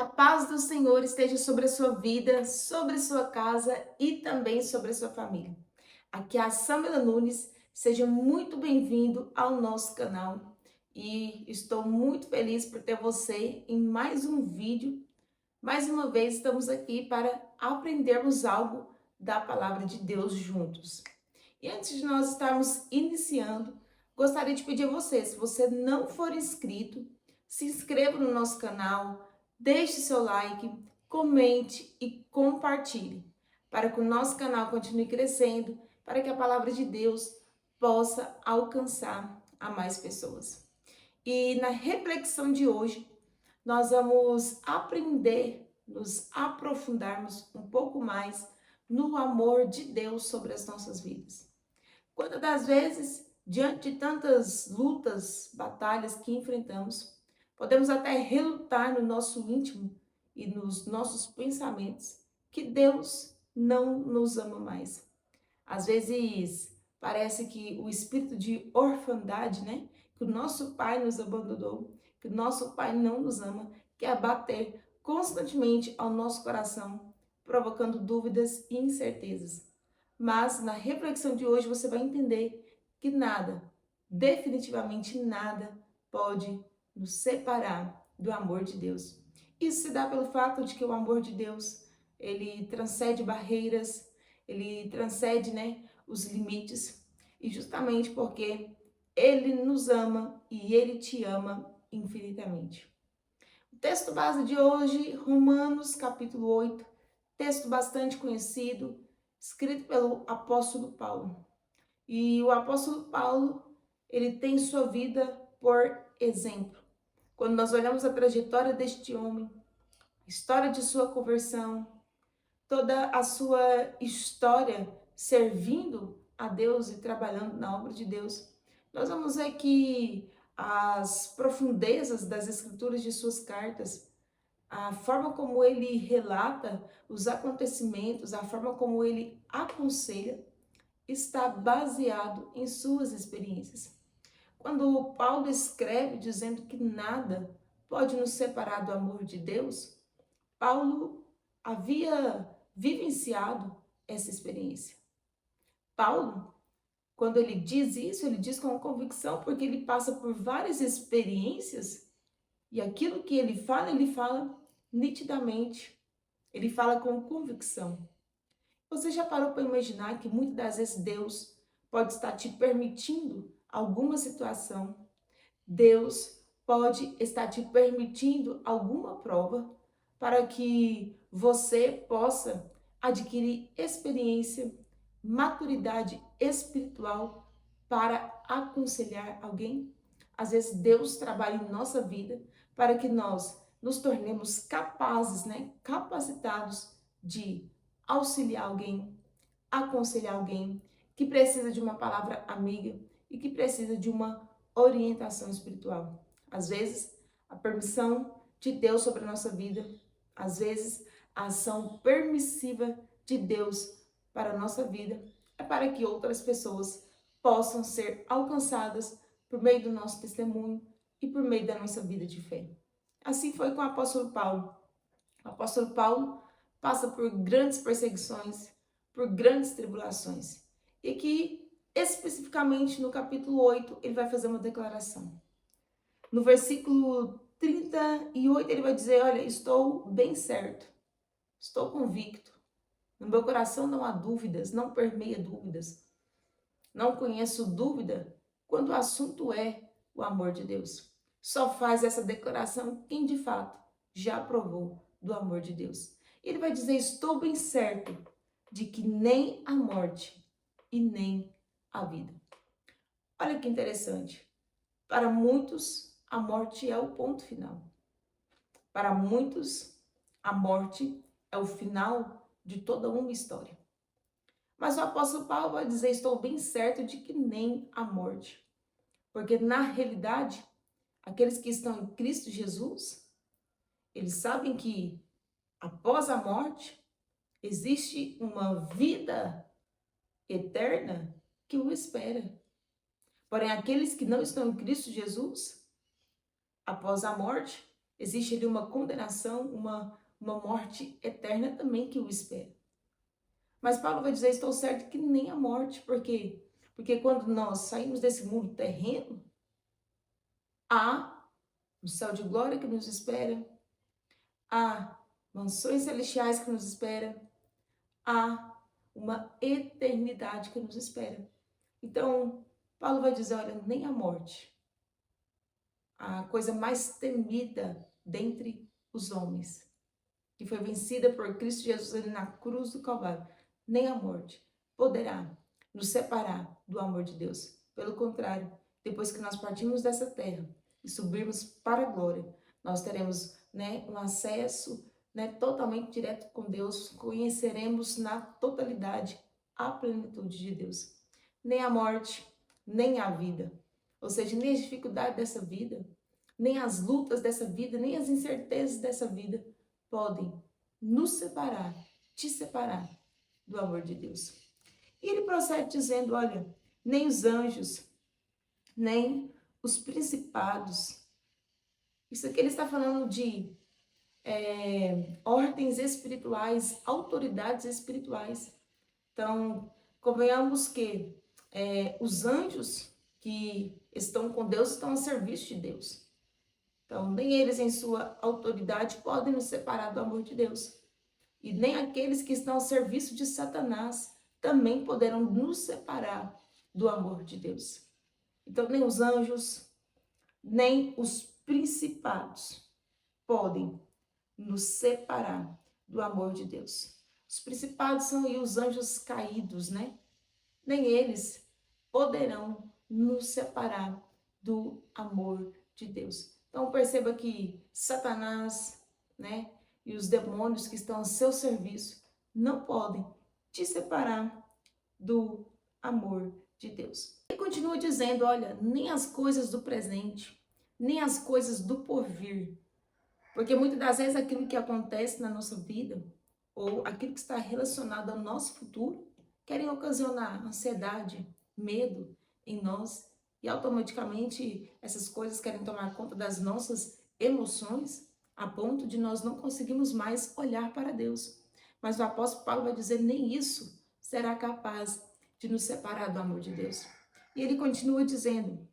a paz do Senhor esteja sobre a sua vida, sobre a sua casa e também sobre a sua família. Aqui é a Samila Nunes, seja muito bem-vindo ao nosso canal e estou muito feliz por ter você em mais um vídeo. Mais uma vez estamos aqui para aprendermos algo da palavra de Deus juntos. E antes de nós estarmos iniciando, gostaria de pedir a você, se você não for inscrito, se inscreva no nosso canal, deixe seu like, comente e compartilhe, para que o nosso canal continue crescendo, para que a palavra de Deus possa alcançar a mais pessoas. E na reflexão de hoje, nós vamos aprender, nos aprofundarmos um pouco mais no amor de Deus sobre as nossas vidas. Quantas das vezes, diante de tantas lutas, batalhas que enfrentamos, podemos até relutar no nosso íntimo e nos nossos pensamentos que Deus não nos ama mais. Às vezes, parece que o espírito de orfandade, né? Que o nosso pai nos abandonou, que o nosso pai não nos ama, quer bater constantemente ao nosso coração, provocando dúvidas e incertezas. Mas na reflexão de hoje você vai entender que nada, definitivamente nada, pode nos separar do amor de Deus. Isso se dá pelo fato de que o amor de Deus, ele transcende barreiras, ele transcende, né, os limites, e justamente porque ele nos ama e ele te ama infinitamente. O texto base de hoje, Romanos capítulo 8, texto bastante conhecido, escrito pelo apóstolo Paulo. E o apóstolo Paulo, ele tem sua vida por exemplo. Quando nós olhamos a trajetória deste homem, história de sua conversão, toda a sua história servindo a Deus e trabalhando na obra de Deus, nós vamos ver que as profundezas das escrituras de suas cartas, a forma como ele relata os acontecimentos, a forma como ele aconselha, está baseado em suas experiências. Quando Paulo escreve dizendo que nada pode nos separar do amor de Deus, Paulo havia vivenciado essa experiência. Paulo, quando ele diz isso, ele diz com convicção, porque ele passa por várias experiências e aquilo que ele fala nitidamente, ele fala com convicção. Você já parou para imaginar que muitas das vezes Deus pode estar te permitindo alguma situação? Deus pode estar te permitindo alguma prova para que você possa adquirir experiência, maturidade espiritual para aconselhar alguém? Às vezes Deus trabalha em nossa vida para que nós nos tornemos capazes, né, capacitados de auxiliar alguém, aconselhar alguém que precisa de uma palavra amiga e que precisa de uma orientação espiritual. Às vezes, a permissão de Deus sobre a nossa vida, às vezes, a ação permissiva de Deus para a nossa vida é para que outras pessoas possam ser alcançadas por meio do nosso testemunho e por meio da nossa vida de fé. Assim foi com o apóstolo Paulo. O apóstolo Paulo passa por grandes perseguições, por grandes tribulações. E aqui, especificamente no capítulo 8, ele vai fazer uma declaração. No versículo 38, ele vai dizer: olha, estou bem certo, estou convicto. No meu coração não há dúvidas, não permeia dúvidas. Não conheço dúvida quando o assunto é o amor de Deus. Só faz essa declaração quem de fato já provou do amor de Deus. Ele vai dizer: estou bem certo de que nem a morte e nem a vida. Olha que interessante. Para muitos, a morte é o ponto final. Para muitos, a morte é o final de toda uma história. Mas o apóstolo Paulo vai dizer: estou bem certo de que nem a morte. Porque na realidade, aqueles que estão em Cristo Jesus, eles sabem que após a morte existe uma vida eterna que o espera. Porém, aqueles que não estão em Cristo Jesus, após a morte, existe ali uma condenação, uma morte eterna também que o espera. Mas Paulo vai dizer, estou certo que nem a morte, por quê? Porque quando nós saímos desse mundo terreno, há um céu de glória que nos espera, há mansões celestiais que nos espera, há uma eternidade que nos espera. Então, Paulo vai dizer, olha, nem a morte, a coisa mais temida dentre os homens, que foi vencida por Cristo Jesus ali na cruz do Calvário, nem a morte poderá nos separar do amor de Deus. Pelo contrário, depois que nós partimos dessa terra e subirmos para a glória, nós teremos, um acesso, totalmente direto com Deus, conheceremos na totalidade a plenitude de Deus. Nem a morte, nem a vida, ou seja, nem as dificuldades dessa vida, nem as lutas dessa vida, nem as incertezas dessa vida podem nos separar, te separar do amor de Deus. E ele prossegue dizendo, olha, nem os anjos, nem os principados. Isso aqui ele está falando de ordens espirituais, autoridades espirituais. Então, convenhamos que os anjos que estão com Deus estão a serviço de Deus. Então, nem eles em sua autoridade podem nos separar do amor de Deus. E nem aqueles que estão ao serviço de Satanás também poderão nos separar do amor de Deus. Então, nem os anjos, nem os principados podem nos separar do amor de Deus. Os principados são os anjos caídos, Nem eles poderão nos separar do amor de Deus. Então perceba que Satanás, e os demônios que estão ao seu serviço não podem te separar do amor de Deus. Ele continua dizendo, olha, nem as coisas do presente, nem as coisas do porvir. Porque muitas das vezes aquilo que acontece na nossa vida, ou aquilo que está relacionado ao nosso futuro, querem ocasionar ansiedade, medo em nós, e automaticamente essas coisas querem tomar conta das nossas emoções, a ponto de nós não conseguirmos mais olhar para Deus. Mas o apóstolo Paulo vai dizer, nem isso será capaz de nos separar do amor de Deus. E ele continua dizendo,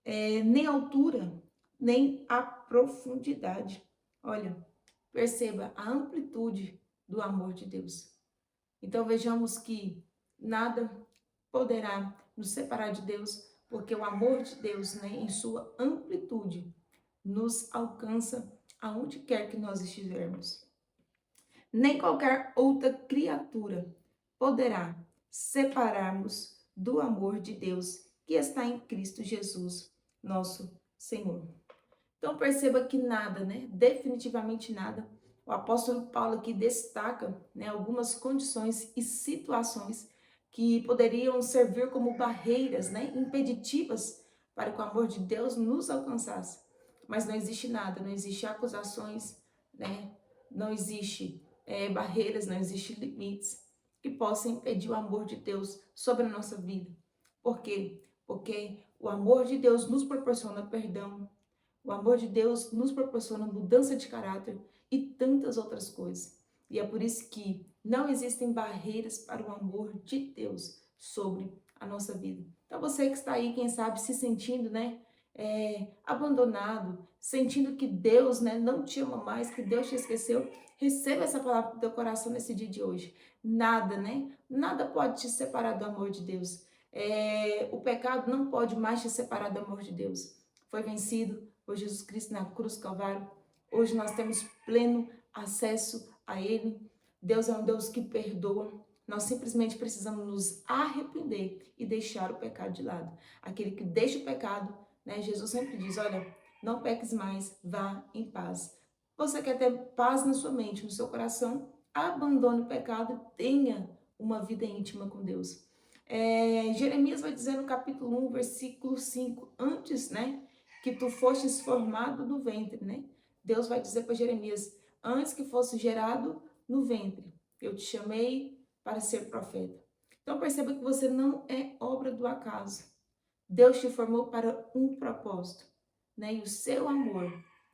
nem a altura, nem a profundidade. Olha, perceba a amplitude do amor de Deus. Então vejamos que nada poderá nos separar de Deus, porque o amor de Deus, em sua amplitude, nos alcança aonde quer que nós estivermos. Nem qualquer outra criatura poderá separar-nos do amor de Deus que está em Cristo Jesus, nosso Senhor. Então perceba que nada, definitivamente nada. O apóstolo Paulo aqui destaca, algumas condições e situações que poderiam servir como barreiras, impeditivas para que o amor de Deus nos alcançasse. Mas não existe nada, não existe acusações, não existe barreiras, não existe limites que possam impedir o amor de Deus sobre a nossa vida. Por quê? Porque o amor de Deus nos proporciona perdão, o amor de Deus nos proporciona mudança de caráter e tantas outras coisas. E é por isso que não existem barreiras para o amor de Deus sobre a nossa vida. Então você que está aí, quem sabe, se sentindo, abandonado, sentindo que Deus, não te ama mais, que Deus te esqueceu, receba essa palavra do teu coração nesse dia de hoje. Nada, Nada pode te separar do amor de Deus. O pecado não pode mais te separar do amor de Deus. Foi vencido por Jesus Cristo na cruz do Calvário. Hoje nós temos pleno acesso a Ele. Deus é um Deus que perdoa. Nós simplesmente precisamos nos arrepender e deixar o pecado de lado. Aquele que deixa o pecado, Jesus sempre diz, olha, não peques mais, vá em paz. Você quer ter paz na sua mente, no seu coração? Abandone o pecado e tenha uma vida íntima com Deus. Jeremias vai dizer no capítulo 1, versículo 5, antes, que tu fostes formado no ventre, Deus vai dizer para Jeremias, antes que fosse gerado no ventre, eu te chamei para ser profeta. Então perceba que você não é obra do acaso. Deus te formou para um propósito, E o seu amor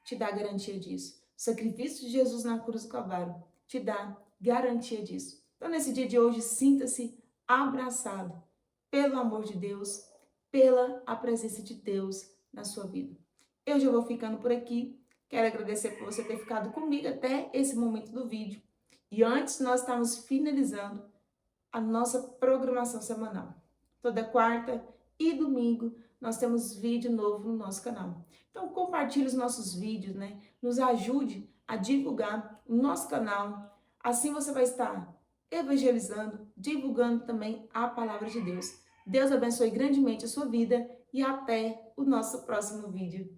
te dá garantia disso. O sacrifício de Jesus na cruz do Calvário te dá garantia disso. Então, nesse dia de hoje, sinta-se abraçado pelo amor de Deus, pela a presença de Deus na sua vida. Eu já vou ficando por aqui. Quero agradecer por você ter ficado comigo até esse momento do vídeo. E antes, nós estamos finalizando a nossa programação semanal. Toda quarta e domingo nós temos vídeo novo no nosso canal. Então compartilhe os nossos vídeos, né? Nos ajude a divulgar o nosso canal. Assim você vai estar evangelizando, divulgando também a palavra de Deus. Deus abençoe grandemente a sua vida e até o nosso próximo vídeo.